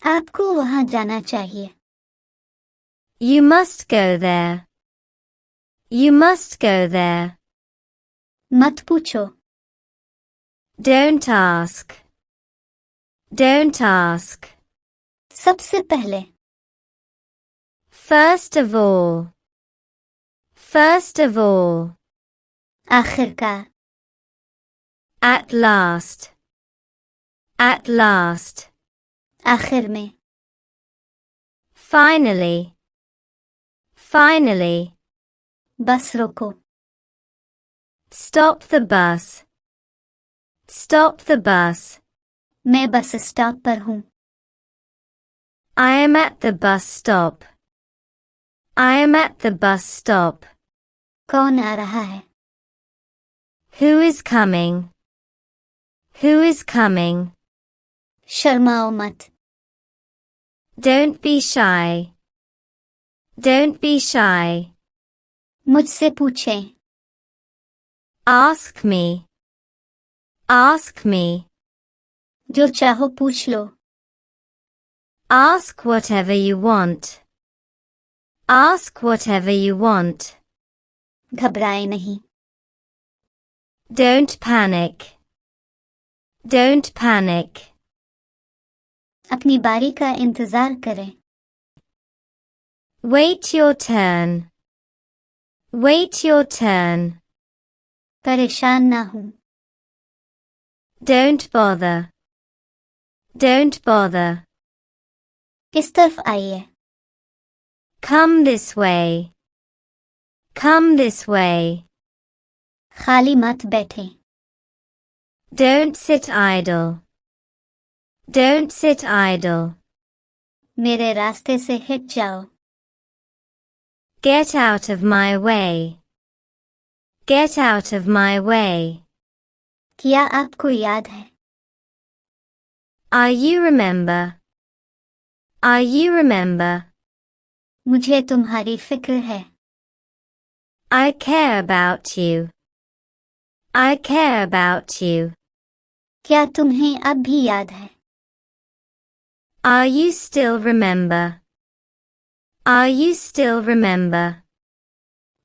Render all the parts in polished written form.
आपको वहां जाना चाहिए. You must go there. You must go there. मत पूछो. Don't ask. Don't ask. सबसे पहले. First of all. First of all. आखिरकार. At last. At last. आखिर में. Finally. Finally. बस रोको. Stop the bus. Stop the bus. मैं बस स्टॉप पर हूँ. I am at the bus stop. I am at the bus stop. कौन आ रहा है? Who is coming? Who is coming? शर्माओ मत. Don't be shy. Don't be shy. मुझसे पूछें. Ask me. Ask me. जो चाहो पूछ लो. Ask whatever you want. Ask whatever you want. घबराए नहीं. Don't panic. Don't panic. अपनी बारी का इंतजार करें. Wait your turn. Wait your turn. परेशान ना हूँ. Don't bother. Don't bother. इस तरफ आइए. Come this way. Come this way. खाली मत बैठें. Don't sit idle. Don't sit idle. मेरे रास्ते से हट जाओ. Get out of my way. Get out of my way. क्या आपको याद है? Are you remember? Are you remember? मुझे तुम्हारी फिक्र है. I care about you. I care about you. क्या तुम्हें अब भी याद है? Are you still remember? Are you still remember?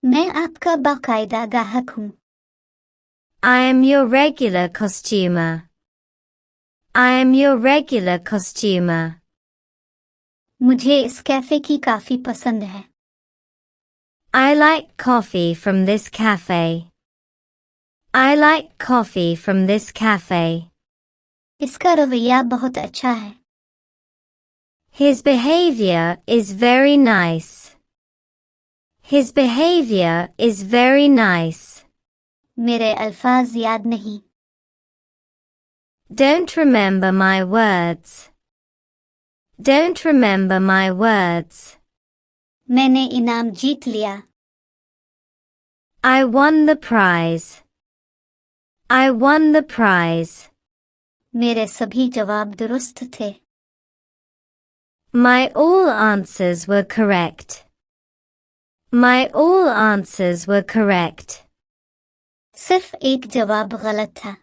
मैं आपका बाकायदा ग्राहक हूँ. I am your regular customer. I am your regular customer. मुझे इस कैफे की काफी पसंद है. I like coffee from this cafe. I like coffee from this cafe. इसका रवैया बहुत अच्छा है. His behavior is very nice. His behavior is very nice. मेरे अल्फाज याद नहीं. Don't remember my words. Don't remember my words. मैंने इनाम जीत लिया. I won the prize. I won the prize. मेरे सभी जवाब दुरुस्त थे. My all answers were correct. My all answers were correct. सिर्फ एक जवाब गलत था.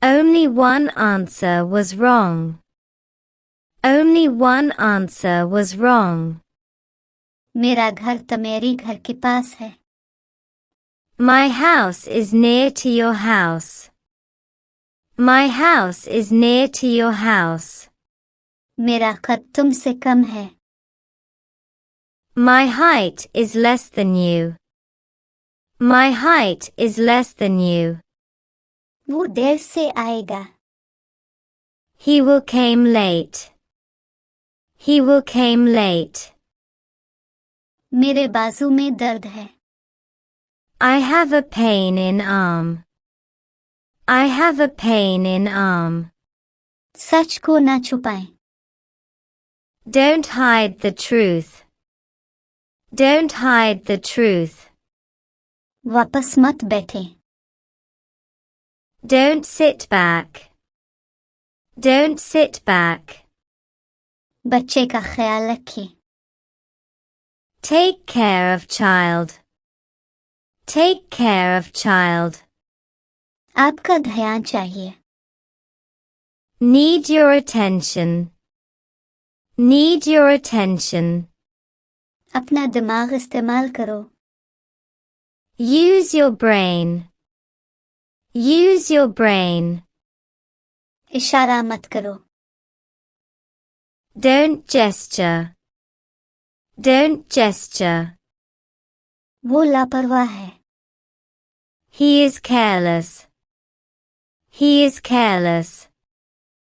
Only one answer was wrong. Only one answer was wrong. मेरा घर तमेरी घर के पास है. My house is near to your house. My house is near to your house. मेरा कद तुमसे कम है. My height is less than you. My height is less than you. वो देर से आएगा. He will came late. He will came late. मेरे बाजू में दर्द है. I have a pain in arm. I have a pain in arm. सच को ना छुपाएं. Don't hide the truth. Don't hide the truth. वापस मत बैठें. Don't sit back. Don't sit back. बच्चे का ख्याल रखें. Take care of child. Take care of child. आपका ध्यान चाहिए. Need your attention. Need your attention. अपना दिमाग इस्तेमाल करो. Use your brain. Use your brain. इशारा मत करो. Don't gesture. Don't gesture. वो लापरवाह है. He is careless. He is careless.